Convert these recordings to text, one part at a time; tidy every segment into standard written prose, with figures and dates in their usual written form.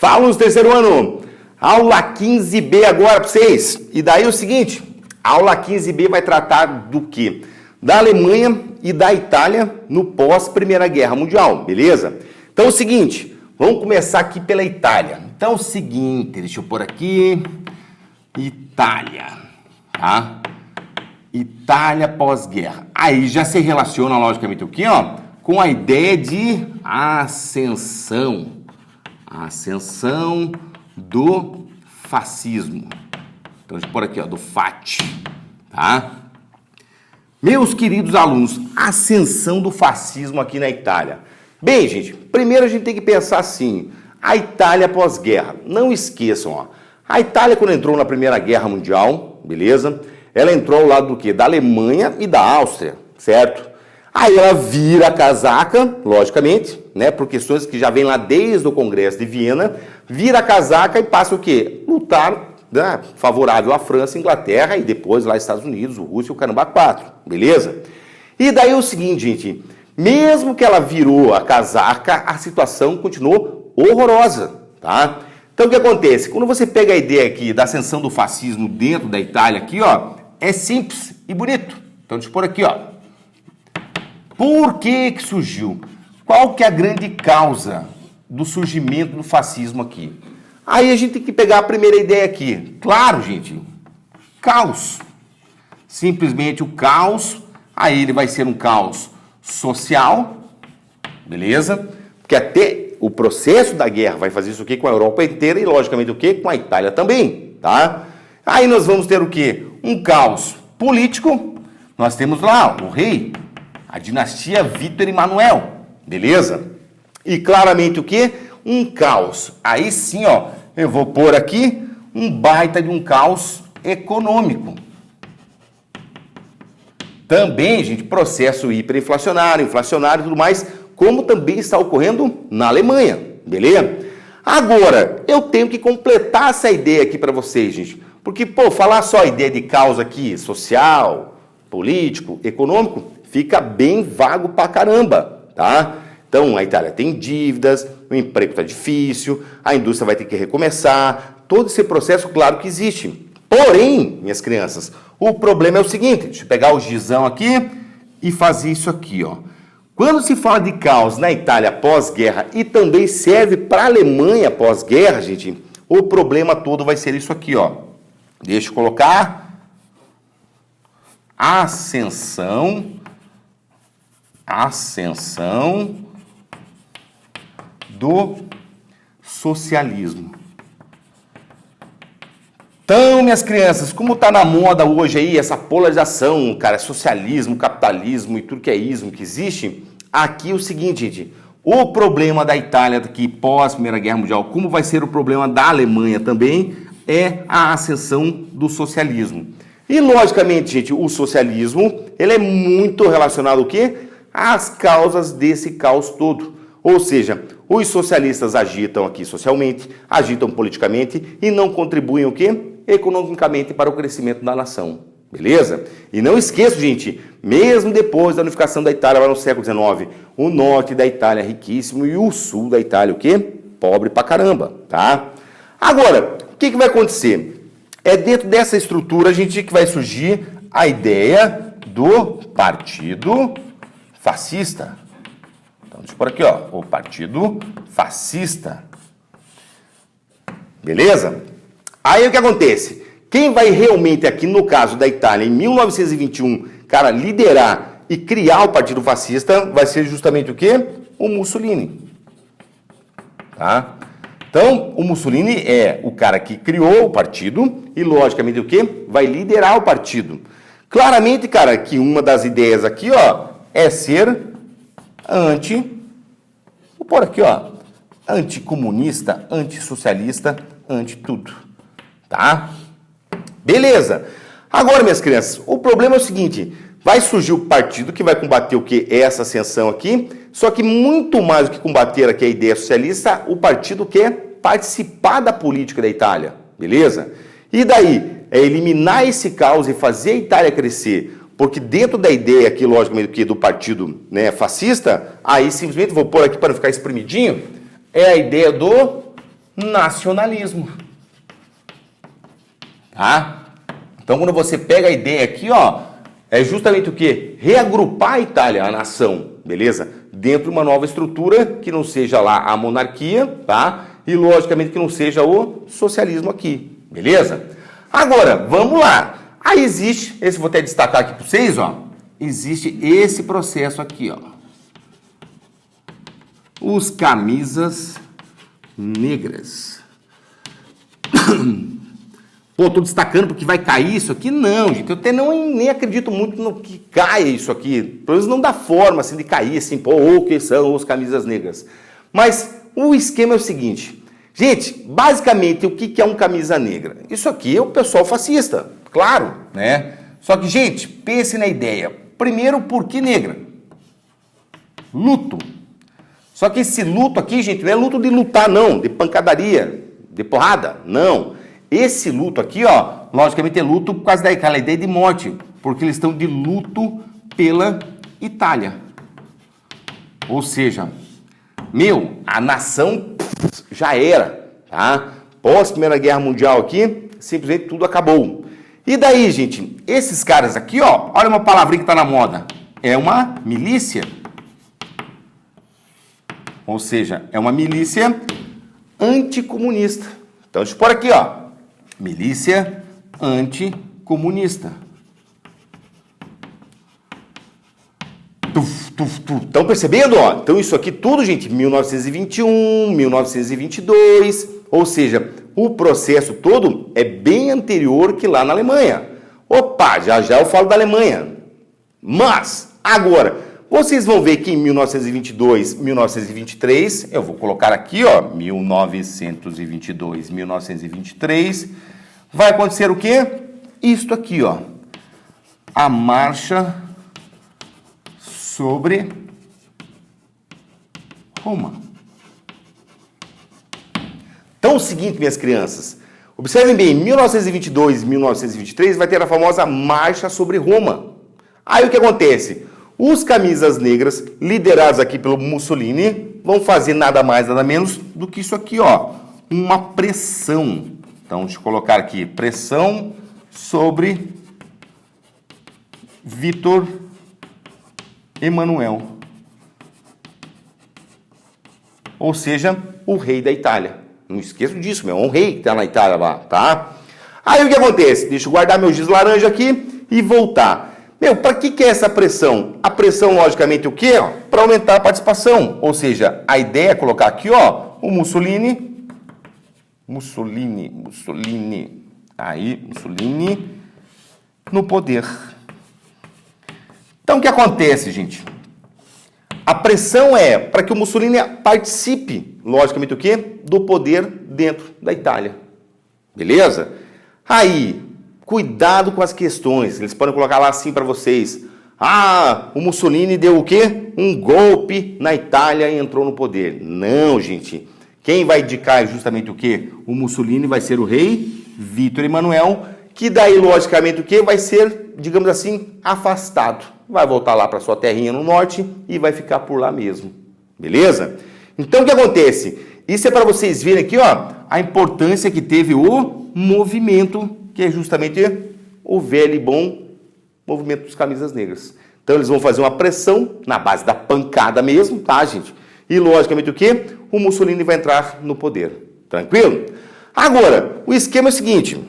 Fala no terceiro ano, aula 15B agora para vocês. E daí é o seguinte, a aula 15B vai tratar do quê? Da Alemanha e da Itália no pós-Primeira Guerra Mundial, beleza? Então é o seguinte, vamos começar aqui pela Itália. Então é o seguinte, deixa eu pôr aqui, Itália, tá? Itália pós-guerra. Aí já se relaciona logicamente o quê, ó? Com a ideia de ascensão. A ascensão do fascismo. Então, deixa eu pôr aqui, ó, do FAT, tá? Meus queridos alunos, ascensão do fascismo aqui na Itália. Bem, gente, primeiro a gente tem que pensar assim, a Itália pós-guerra. Não esqueçam, ó, a Itália quando entrou na Primeira Guerra Mundial, beleza? Ela entrou ao lado do quê? Da Alemanha e da Áustria, certo? Aí ela vira a casaca, logicamente, né, por questões que já vem lá desde o Congresso de Viena, vira a casaca e passa o quê? Lutar, né, favorável à França, Inglaterra e depois lá Estados Unidos, Rússia e o caramba 4, beleza? E daí é o seguinte, gente, mesmo que ela virou a casaca, a situação continuou horrorosa, tá? Então o que acontece? Quando você pega a ideia aqui da ascensão do fascismo dentro da Itália aqui, ó, é simples e bonito. Então deixa eu pôr aqui, ó. Por que surgiu? Qual que é a grande causa do surgimento do fascismo aqui? Aí a gente tem que pegar a primeira ideia aqui. Claro, gente, caos. Simplesmente o caos, aí ele vai ser um caos social, beleza? Porque até o processo da guerra vai fazer isso aqui com a Europa inteira e, logicamente, o quê? Com a Itália também, tá? Aí nós vamos ter o quê? Um caos político. Nós temos lá o rei, a dinastia Vítor Emanuel, beleza? E claramente o quê? Um caos. Aí sim, ó, eu vou pôr aqui um baita de um caos econômico. Também, gente, processo hiperinflacionário, inflacionário e tudo mais, como também está ocorrendo na Alemanha, beleza? Agora, eu tenho que completar essa ideia aqui para vocês, gente. Porque, pô, falar só a ideia de caos aqui, social, político, econômico, fica bem vago pra caramba, tá? Então, a Itália tem dívidas, o emprego tá difícil, a indústria vai ter que recomeçar, todo esse processo, claro que existe. Porém, minhas crianças, o problema é o seguinte, deixa eu pegar o gizão aqui e fazer isso aqui, ó. Quando se fala de caos na Itália pós-guerra e também serve para a Alemanha pós-guerra, gente, o problema todo vai ser isso aqui, ó. Deixa eu colocar ascensão do socialismo. Então, minhas crianças, como está na moda hoje aí essa polarização, cara, socialismo, capitalismo e tudo que é ismo que existe, aqui é o seguinte, gente, o problema da Itália aqui pós Primeira Guerra Mundial, como vai ser o problema da Alemanha também, é a ascensão do socialismo. E, logicamente, gente, o socialismo, ele é muito relacionado ao quê? Às causas desse caos todo. Ou seja, os socialistas agitam aqui socialmente, agitam politicamente e não contribuem o quê? Economicamente para o crescimento da nação. Beleza? E não esqueça, gente, mesmo depois da unificação da Itália lá no século XIX, o norte da Itália é riquíssimo e o sul da Itália o quê? Pobre pra caramba, tá? Agora, o que vai acontecer? É dentro dessa estrutura, gente, que vai surgir a ideia do partido fascista. Então, deixa eu pôr aqui, ó, o partido fascista. Beleza? Aí o que acontece? Quem vai realmente aqui, no caso da Itália, em 1921, cara, liderar e criar o partido fascista, vai ser justamente o quê? O Mussolini. Tá? Então, o Mussolini é o cara que criou o partido e, logicamente, o quê? Vai liderar o partido. Claramente, cara, que uma das ideias aqui, ó, é ser vou pôr aqui, ó, anticomunista, antissocialista, anti-tudo, tá? Beleza. Agora, minhas crianças, o problema é o seguinte, vai surgir o partido que vai combater o que? Essa ascensão aqui, só que muito mais do que combater aqui a ideia socialista, o partido quer participar da política da Itália, beleza? E daí, é eliminar esse caos e fazer a Itália crescer. Porque dentro da ideia aqui, logicamente, do partido, né, fascista, aí simplesmente, vou pôr aqui para não ficar espremidinho, é a ideia do nacionalismo. Tá? Então, quando você pega a ideia aqui, ó, é justamente o quê? Reagrupar a Itália, a nação, beleza? Dentro de uma nova estrutura que não seja lá a monarquia, tá? E, logicamente, que não seja o socialismo aqui, beleza? Agora, vamos lá. Aí existe, esse vou até destacar aqui para vocês, ó. Existe esse processo aqui, ó. Os camisas negras. Pô, tô destacando porque vai cair isso aqui? Não, gente. Eu até nem acredito muito no que caia isso aqui. Pelo menos não dá forma assim de cair, assim, pô, o que são os camisas negras. Mas o esquema é o seguinte. Gente, basicamente, o que é um camisa negra? Isso aqui é o pessoal fascista, claro, né? Só que, gente, pense na ideia. Primeiro, por que negra? Luto. Só que esse luto aqui, gente, não é luto de lutar, não, de pancadaria, de porrada, não. Esse luto aqui, ó, logicamente é luto por causa daquela ideia de morte, porque eles estão de luto pela Itália. Ou seja, a nação já era, tá? Pós Primeira Guerra Mundial aqui, simplesmente tudo acabou. E daí, gente, esses caras aqui, ó, olha uma palavrinha que tá na moda, é uma milícia. Ou seja, é uma milícia anticomunista. Então, deixa eu pôr aqui, ó, milícia anticomunista. Estão percebendo? Ó? Então isso aqui tudo, gente, 1921, 1922, ou seja, o processo todo é bem anterior que lá na Alemanha. Opa, já eu falo da Alemanha. Mas, agora, vocês vão ver que em 1922, 1923, eu vou colocar aqui, ó, 1922, 1923, vai acontecer o quê? Isto aqui, ó, a marcha sobre Roma. Então, é o seguinte, minhas crianças, observem bem, em 1922 e 1923 vai ter a famosa Marcha sobre Roma. Aí o que acontece? Os camisas negras, liderados aqui pelo Mussolini, vão fazer nada mais, nada menos do que isso aqui, ó, uma pressão. Então, deixa eu colocar aqui, pressão sobre Vítor Emanuel, ou seja, o rei da Itália. Não esqueçam disso, é um rei que está na Itália lá, tá? Aí o que acontece? Deixa eu guardar meu giz laranja aqui e voltar. Para que é essa pressão? A pressão, logicamente, o quê? Para aumentar a participação. Ou seja, a ideia é colocar aqui, ó, o Mussolini, no poder. Então, o que acontece, gente? A pressão é para que o Mussolini participe, logicamente, o quê? Do poder dentro da Itália. Beleza? Aí, cuidado com as questões. Eles podem colocar lá assim para vocês. O Mussolini deu o quê? Um golpe na Itália e entrou no poder. Não, gente. Quem vai indicar justamente o quê? O Mussolini vai ser o rei Vítor Emanuel, que daí, logicamente, o quê? Vai ser, digamos assim, afastado. Vai voltar lá para sua terrinha no norte e vai ficar por lá mesmo. Beleza? Então, o que acontece? Isso é para vocês verem aqui, ó, a importância que teve o movimento, que é justamente o velho e bom movimento dos camisas negras. Então, eles vão fazer uma pressão na base da pancada mesmo, tá, gente? E, logicamente, o quê? O Mussolini vai entrar no poder. Tranquilo? Agora, o esquema é o seguinte.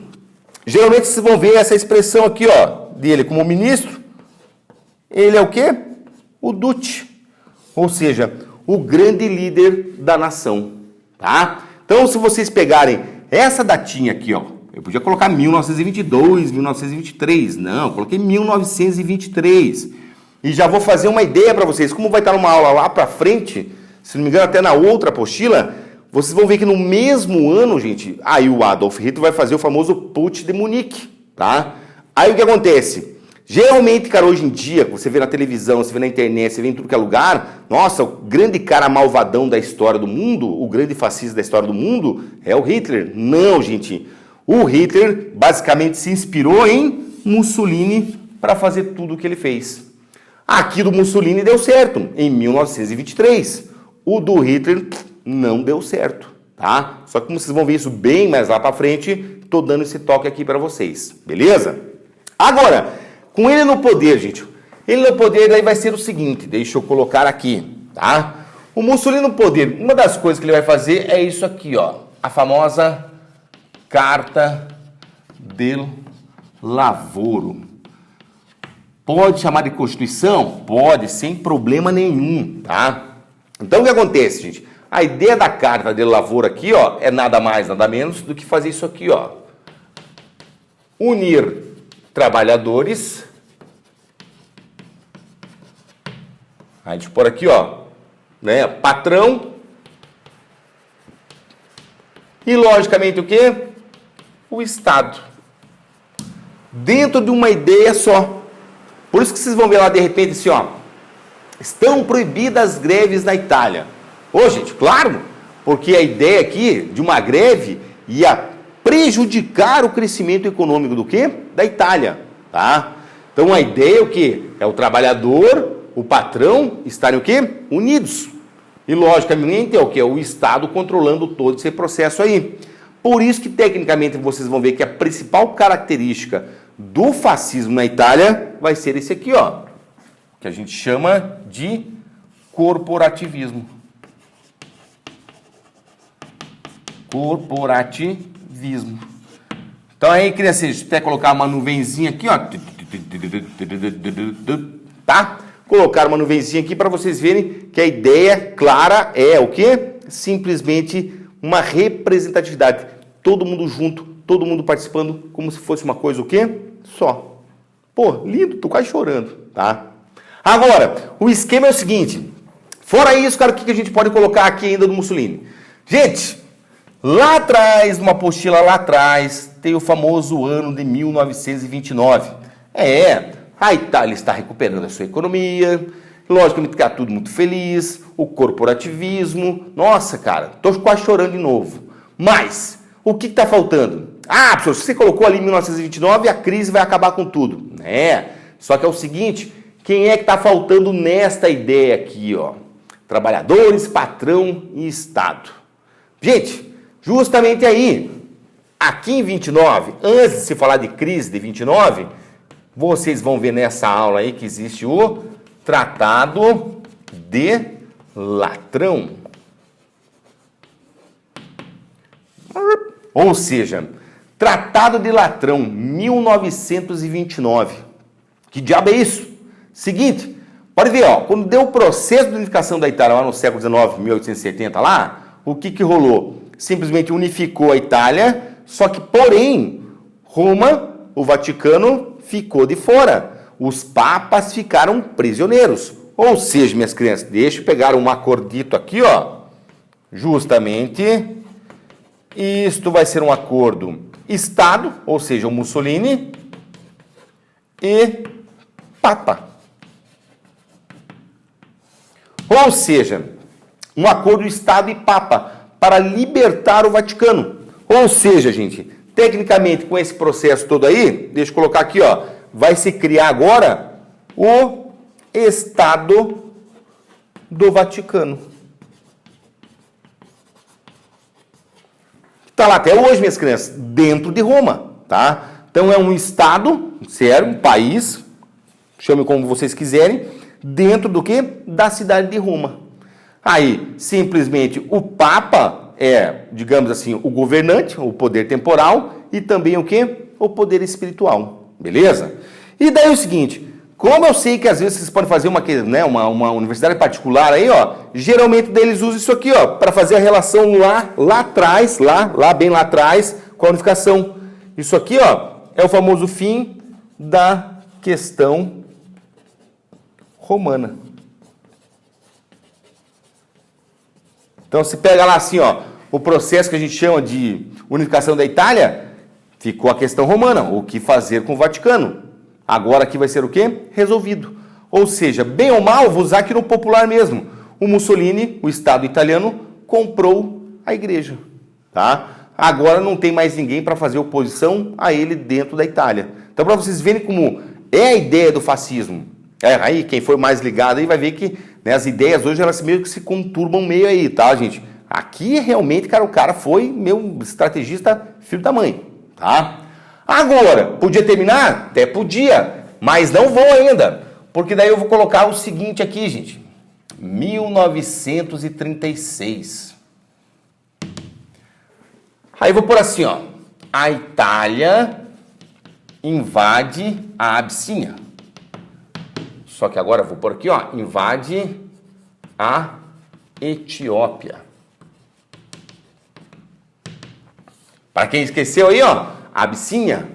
Geralmente, vocês vão ver essa expressão aqui, ó, dele como ministro. Ele é o quê? O Duce. Ou seja, o grande líder da nação. Tá? Então, se vocês pegarem essa datinha aqui, ó, eu podia colocar 1922, 1923. Não, eu coloquei 1923. E já vou fazer uma ideia para vocês. Como vai estar numa aula lá para frente, se não me engano, até na outra apostila, vocês vão ver que no mesmo ano, gente, aí o Adolf Hitler vai fazer o famoso Putsch de Munique. Tá? Aí o que acontece? Geralmente, cara, hoje em dia, você vê na televisão, você vê na internet, você vê em tudo que é lugar, nossa, o grande cara malvadão da história do mundo, o grande fascista da história do mundo é o Hitler. Não, gente. O Hitler basicamente se inspirou em Mussolini para fazer tudo o que ele fez. Aqui do Mussolini deu certo, em 1923. O do Hitler não deu certo. tá? Só que como vocês vão ver isso bem mais lá para frente, tô dando esse toque aqui para vocês, beleza? Agora, com ele no poder, gente, ele no poder daí vai ser o seguinte, deixa eu colocar aqui, tá? O Mussolini no poder, uma das coisas que ele vai fazer é isso aqui, ó, a famosa Carta del Lavoro. Pode chamar de Constituição? Pode, sem problema nenhum, tá? Então o que acontece, gente? A ideia da Carta del Lavoro aqui, ó, é nada mais, nada menos do que fazer isso aqui, ó. Unir trabalhadores. Aí deixa eu pôr aqui, ó, né, patrão. E logicamente o quê? O Estado. Dentro de uma ideia só. Por isso que vocês vão ver lá de repente assim, ó. Estão proibidas as greves na Itália. Ô, gente, claro, porque a ideia aqui de uma greve ia prejudicar o crescimento econômico do quê? Da Itália, tá? Então a ideia é o quê? É o trabalhador, o patrão estarem o quê? Unidos. E logicamente é o quê? O Estado controlando todo esse processo aí. Por isso que tecnicamente vocês vão ver que a principal característica do fascismo na Itália vai ser esse aqui, ó, que a gente chama de corporativismo. Corporativismo. Então aí, criança, se até colocar uma nuvenzinha aqui, ó, tá? Colocar uma nuvenzinha aqui para vocês verem que a ideia clara é o quê? Simplesmente uma representatividade. Todo mundo junto, todo mundo participando, como se fosse uma coisa o quê? Só. Pô, lindo, tô quase chorando, tá? Agora, o esquema é o seguinte. Fora isso, cara, o que a gente pode colocar aqui ainda do Mussolini? Gente, lá atrás, numa apostila lá atrás, tem o famoso ano de 1929. A Itália está recuperando a sua economia, logicamente está tudo muito feliz, o corporativismo. Nossa, cara, tô quase chorando de novo. Mas, o que está faltando? Ah, professor, você colocou ali em 1929 a crise vai acabar com tudo. Só que é o seguinte, quem é que está faltando nesta ideia aqui, ó? Trabalhadores, patrão e Estado. Gente, justamente aí, aqui em 29, antes de se falar de crise de 29, vocês vão ver nessa aula aí que existe o Tratado de Latrão. Ou seja, Tratado de Latrão, 1929. Que diabo é isso? Seguinte, pode ver, ó, quando deu o processo de unificação da Itália lá no século XIX, 1870 lá, o que rolou? Simplesmente unificou a Itália, só que, porém, Roma, o Vaticano, ficou de fora. Os papas ficaram prisioneiros. Ou seja, minhas crianças, deixa eu pegar um acordito aqui, ó. Justamente, isto vai ser um acordo Estado, ou seja, o Mussolini, e Papa. Ou seja, um acordo Estado e Papa para libertar o Vaticano. Ou seja, gente, tecnicamente com esse processo todo aí, deixa eu colocar aqui, ó, vai se criar agora o Estado do Vaticano. Está lá até hoje, minhas crianças, dentro de Roma, tá? Então é um Estado, sério, um país, chame como vocês quiserem, dentro do quê? Da cidade de Roma. Aí, simplesmente, o Papa é, digamos assim, o governante, o poder temporal, e também o quê? O poder espiritual, beleza? E daí é o seguinte, como eu sei que às vezes vocês podem fazer uma universidade particular aí, ó, geralmente eles usam isso aqui, ó, para fazer a relação lá atrás, bem lá atrás, com a unificação. Isso aqui, ó, é o famoso fim da questão romana. Então, se pega lá assim, ó, o processo que a gente chama de unificação da Itália, ficou a questão romana, o que fazer com o Vaticano. Agora aqui vai ser o quê? Resolvido. Ou seja, bem ou mal, vou usar aqui no popular mesmo. O Mussolini, o Estado italiano, comprou a igreja, tá? Agora não tem mais ninguém para fazer oposição a ele dentro da Itália. Então, para vocês verem como é a ideia do fascismo. Aí, quem for mais ligado aí vai ver que, né, as ideias hoje, elas meio que se conturbam meio aí, tá, gente? Aqui realmente, cara, o cara foi meu estrategista filho da mãe, tá? Agora, podia terminar? Até podia, mas não vou ainda, porque daí eu vou colocar o seguinte aqui, gente. 1936. Aí eu vou pôr assim, ó. A Itália invade a Abissínia. Só que agora eu vou pôr aqui, ó. Invade a Etiópia. Para quem esqueceu aí, ó. Abissínia,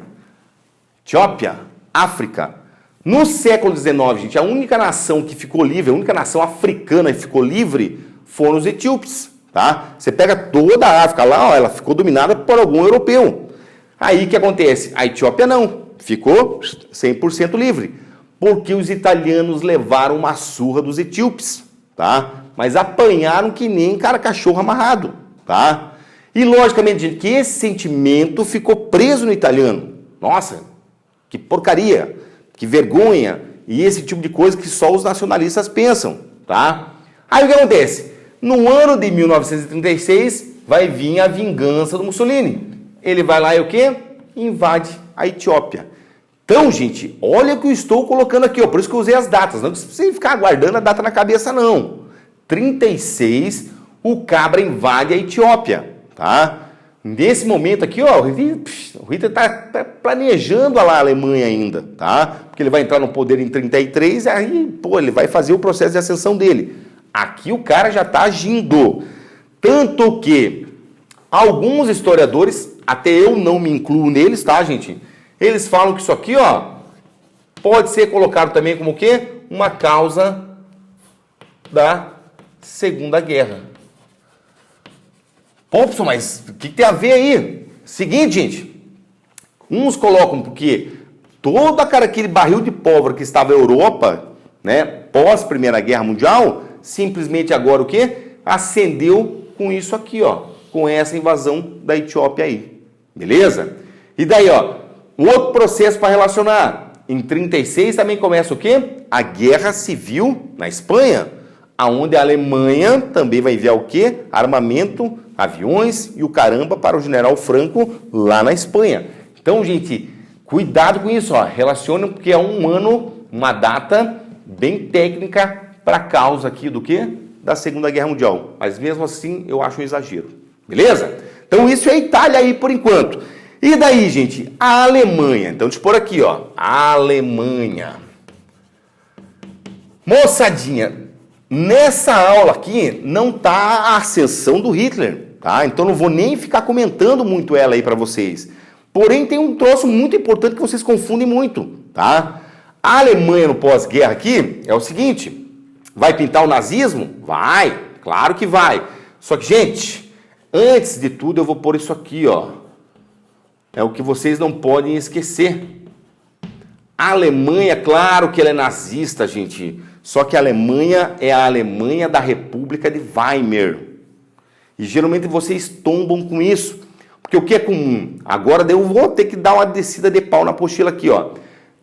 Etiópia, África. No século XIX, gente, a única nação que ficou livre, a única nação africana que ficou livre foram os etíopes, tá? Você pega toda a África lá, ó, ela ficou dominada por algum europeu. Aí o que acontece? A Etiópia não, ficou 100% livre, porque os italianos levaram uma surra dos etíopes, tá? Mas apanharam que nem cara cachorro amarrado, tá? E logicamente, gente, que esse sentimento ficou preso no italiano. Nossa, que porcaria, que vergonha, e esse tipo de coisa que só os nacionalistas pensam, tá? Aí o que acontece? No ano de 1936, vai vir a vingança do Mussolini. Ele vai lá e o quê? Invade a Etiópia. Então, gente, olha o que eu estou colocando aqui, ó, por isso que eu usei as datas, não precisa ficar guardando a data na cabeça, não. 36, o cabra invade a Etiópia, tá? Nesse momento aqui, ó, o Hitler está planejando lá a Alemanha ainda, tá? Porque ele vai entrar no poder em 33 e aí, pô, ele vai fazer o processo de ascensão dele. Aqui o cara já está agindo. Tanto que alguns historiadores, até eu não me incluo neles, tá, gente? Eles falam que isso aqui, ó, pode ser colocado também como o quê? Uma causa da Segunda Guerra. Pô, pessoal, mas o que tem a ver aí? Seguinte, gente. Uns colocam porque todo aquele barril de pólvora que estava na Europa, né, pós Primeira Guerra Mundial, simplesmente agora o quê? Acendeu com isso aqui, ó, com essa invasão da Etiópia aí. Beleza? E daí, ó, um outro processo para relacionar. Em 36 também começa o quê? A Guerra Civil na Espanha, aonde a Alemanha também vai enviar o quê? Armamento, aviões e o caramba para o general Franco lá na Espanha. Então, gente, cuidado com isso, ó. Relaciona porque é um ano, uma data bem técnica para a causa aqui do quê? Da Segunda Guerra Mundial. Mas mesmo assim, eu acho um exagero. Beleza? Então, isso é a Itália aí por enquanto. E daí, gente, a Alemanha. Então, deixa eu pôr aqui, ó. Alemanha. Moçadinha, nessa aula aqui não tá a ascensão do Hitler, tá? Então não vou nem ficar comentando muito ela aí para vocês. Porém tem um troço muito importante que vocês confundem muito, tá? A Alemanha no pós-guerra aqui é o seguinte, vai pintar o nazismo? Vai, claro que vai. Só que, gente, antes de tudo eu vou pôr isso aqui, ó. É o que vocês não podem esquecer. A Alemanha, claro que ela é nazista, gente. Só que a Alemanha é a Alemanha da República de Weimar. E geralmente vocês tombam com isso. Porque o que é comum? Agora eu vou ter que dar uma descida de pau na apostila aqui, ó.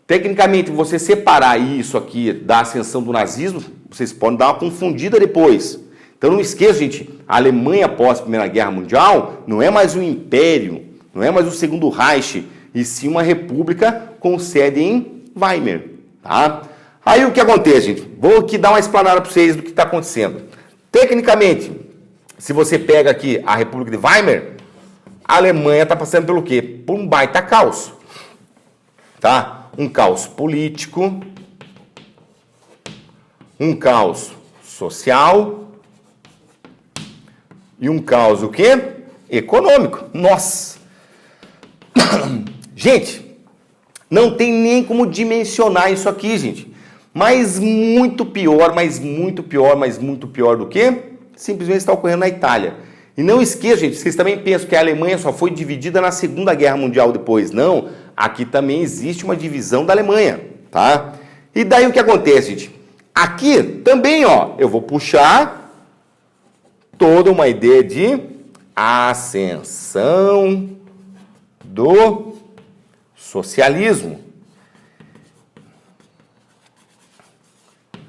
Tecnicamente, você separar isso aqui da ascensão do nazismo, vocês podem dar uma confundida depois. Então não esqueça, gente, a Alemanha após a Primeira Guerra Mundial não é mais um império, não é mais o Segundo Reich, e sim uma república com sede em Weimar, tá? Aí o que acontece, gente? Vou aqui dar uma explanada para vocês do que está acontecendo. Tecnicamente, se você pega aqui a República de Weimar, a Alemanha está passando pelo quê? Por um baita caos, tá? Um caos político, um caos social e um caos o quê? Econômico. Nossa! Gente, não tem nem como dimensionar isso aqui, gente. Mas muito pior, mas muito pior, mas muito pior do que simplesmente está ocorrendo na Itália. E não esqueça, gente, vocês também pensam que a Alemanha só foi dividida na Segunda Guerra Mundial depois. Não, aqui também existe uma divisão da Alemanha, tá? E daí o que acontece, gente? Aqui também, ó, eu vou puxar toda uma ideia de ascensão do socialismo.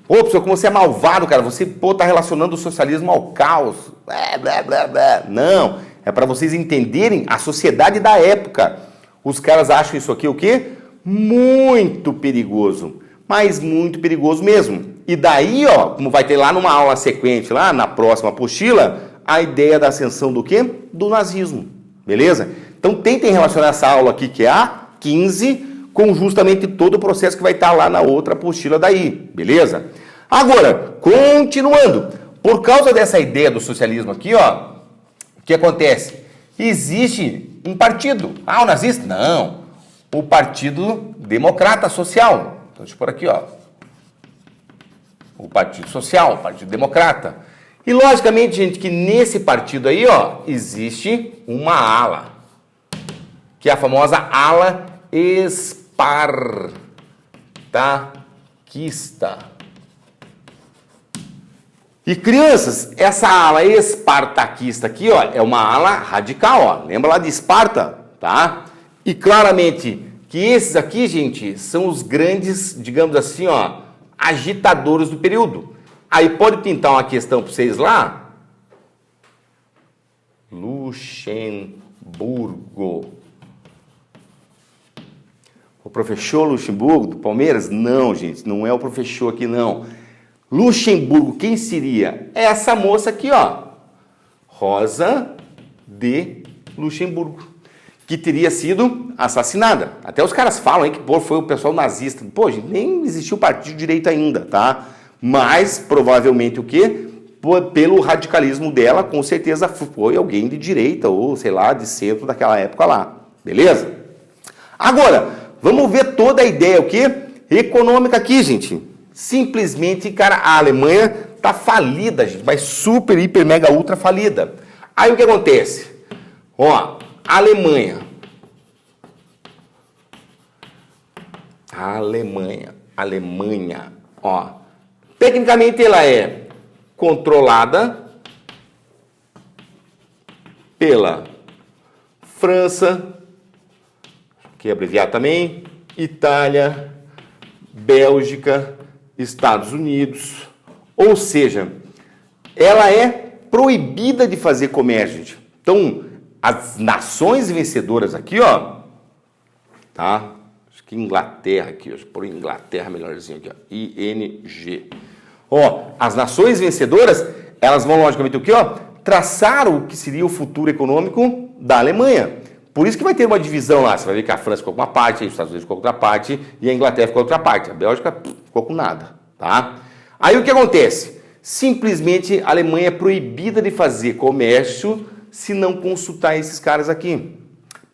Ô, professor, como você é malvado, cara. Você, tá relacionando o socialismo ao caos. Blá, blá, blá, blá. Não, é para vocês entenderem a sociedade da época. Os caras acham isso aqui o quê? Muito perigoso. Mas muito perigoso mesmo. E daí, ó, como vai ter lá numa aula sequente, lá na próxima apostila, a ideia da ascensão do quê? Do nazismo. Beleza? Então tentem relacionar essa aula aqui, que é a 15, com justamente todo o processo que vai estar lá na outra apostila daí. Beleza? Agora, continuando. Por causa dessa ideia do socialismo aqui, ó, o que acontece? Existe um partido. Ah, o nazista? Não. O Partido Democrata Social. Então, deixa eu pôr aqui, ó. O Partido Social, o Partido Democrata. E, logicamente, gente, que nesse partido aí, ó, existe uma ala. Que é a famosa ala espartaquista. E, crianças, essa ala espartaquista aqui, ó, é uma ala radical, ó. Lembra lá de Esparta, tá? E, claramente, que esses aqui, gente, são os grandes, digamos assim, ó, agitadores do período. Aí pode pintar uma questão para vocês lá. Luxemburgo. O professor Luxemburgo do Palmeiras? Não, gente, não é o professor aqui, não. Luxemburgo, quem seria? Essa moça aqui, ó. Rosa de Luxemburgo. Que teria sido assassinada. Até os caras falam aí que foi o pessoal nazista. Pô, gente, nem existiu o partido de direita ainda, tá? Mas, provavelmente, o quê? Pelo radicalismo dela, com certeza foi alguém de direita ou, sei lá, de centro daquela época lá. Beleza? Agora, vamos ver toda a ideia, o quê? Econômica aqui, gente. Simplesmente, cara, a Alemanha tá falida, gente, mas super, hiper, mega, ultra falida. Aí o que acontece? Ó, a Alemanha, ó, tecnicamente ela é controlada pela França, que é abreviado também, Itália, Bélgica, Estados Unidos, ou seja, ela é proibida de fazer comércio, gente. Então, as nações vencedoras aqui, ó, tá? Acho que Inglaterra aqui, acho que por Inglaterra melhorzinho aqui, ó, ING. Ó, as nações vencedoras, elas vão logicamente o quê, ó? Traçar o que seria o futuro econômico da Alemanha. Por isso que vai ter uma divisão lá, você vai ver que a França ficou com uma parte, os Estados Unidos ficou com outra parte e a Inglaterra ficou com outra parte. A Bélgica ficou com nada, tá? Aí o que acontece? Simplesmente a Alemanha é proibida de fazer comércio se não consultar esses caras aqui.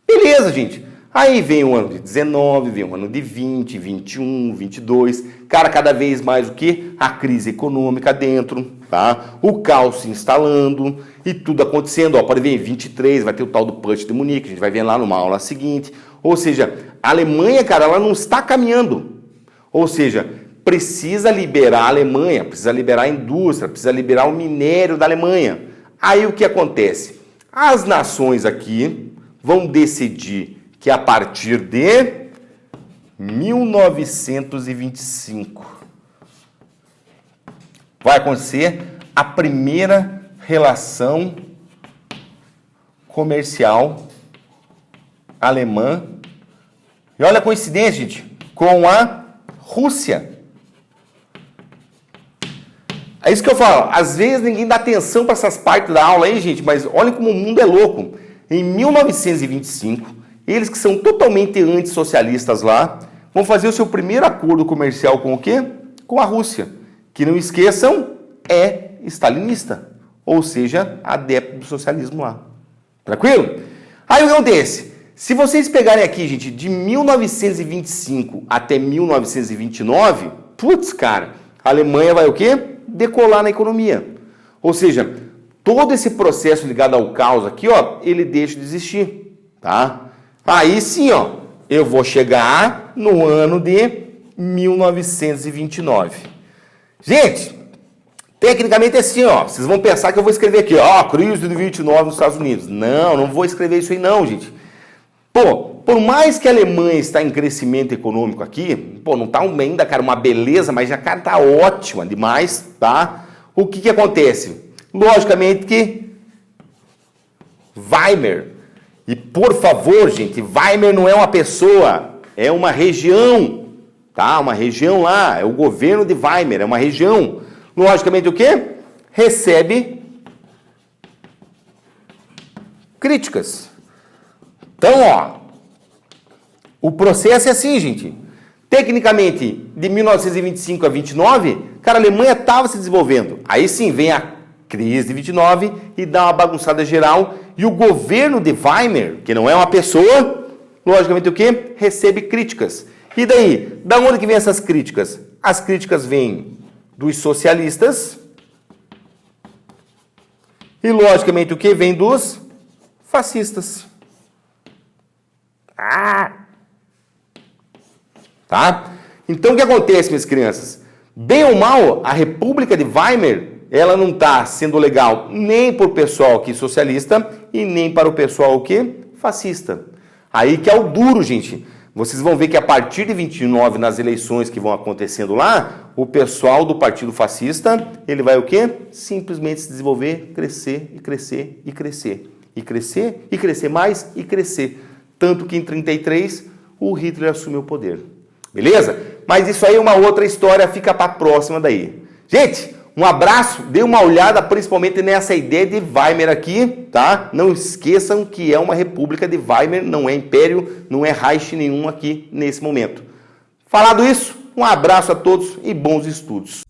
Beleza, gente. Aí vem o ano de 19, vem o ano de 20, 21, 22. Cara, cada vez mais o quê? A crise econômica dentro, tá? O caos se instalando e tudo acontecendo. Ó, pode ver em 23, vai ter o tal do Putsch de Munique, a gente vai ver lá numa aula seguinte. Ou seja, a Alemanha, cara, ela não está caminhando. Ou seja, precisa liberar a Alemanha, precisa liberar a indústria, precisa liberar o minério da Alemanha. Aí o que acontece? As nações aqui vão decidir que a partir de 1925 vai acontecer a primeira relação comercial alemã. E olha a coincidência, gente, com a Rússia. É isso que eu falo, às vezes ninguém dá atenção para essas partes da aula aí, gente, mas olha como o mundo é louco. Em 1925, eles que são totalmente antissocialistas lá, vão fazer o seu primeiro acordo comercial com o quê? Com a Rússia, que não esqueçam, é stalinista, ou seja, adepto do socialismo lá. Tranquilo? Aí o que acontece? Se vocês pegarem aqui, gente, de 1925 até 1929, putz, cara, a Alemanha vai o quê? Decolar na economia. Ou seja, todo esse processo ligado ao caos aqui, ó, ele deixa de existir, tá? Aí sim, ó, eu vou chegar no ano de 1929. Gente, tecnicamente é assim, ó, vocês vão pensar que eu vou escrever aqui, ó, crise de 29 nos Estados Unidos. Não, não vou escrever isso aí não, gente. Pô, por mais que a Alemanha está em crescimento econômico aqui, pô, não está ainda, cara, uma beleza, mas já, cara, tá ótima demais, tá? O que acontece? Logicamente que Weimar, e por favor, gente, Weimar não é uma pessoa, é uma região, tá? Uma região lá, é o governo de Weimar, é uma região. Logicamente o quê? Recebe críticas. Então, ó, o processo é assim, gente. Tecnicamente, de 1925 a 29, cara, a Alemanha estava se desenvolvendo. Aí sim, vem a crise de 29 e dá uma bagunçada geral. E o governo de Weimar, que não é uma pessoa, logicamente o quê? Recebe críticas. E daí? Da onde que vem essas críticas? As críticas vêm dos socialistas. E logicamente o que? Vem dos fascistas. Tá? Então o que acontece, minhas crianças? Bem ou mal, a República de Weimar, ela não está sendo legal nem para o pessoal aqui socialista e nem para o pessoal o quê? Fascista. Aí que é o duro, gente. Vocês vão ver que a partir de 29, nas eleições que vão acontecendo lá, o pessoal do Partido Fascista, ele vai o quê? Simplesmente se desenvolver, crescer e crescer e crescer. E crescer e crescer mais e crescer. Tanto que em 33 o Hitler assumiu o poder. Beleza? Mas isso aí é uma outra história, fica para a próxima daí. Gente, um abraço, dê uma olhada principalmente nessa ideia de Weimar aqui, tá? Não esqueçam que é uma república de Weimar, não é império, não é Reich nenhum aqui nesse momento. Falado isso, um abraço a todos e bons estudos.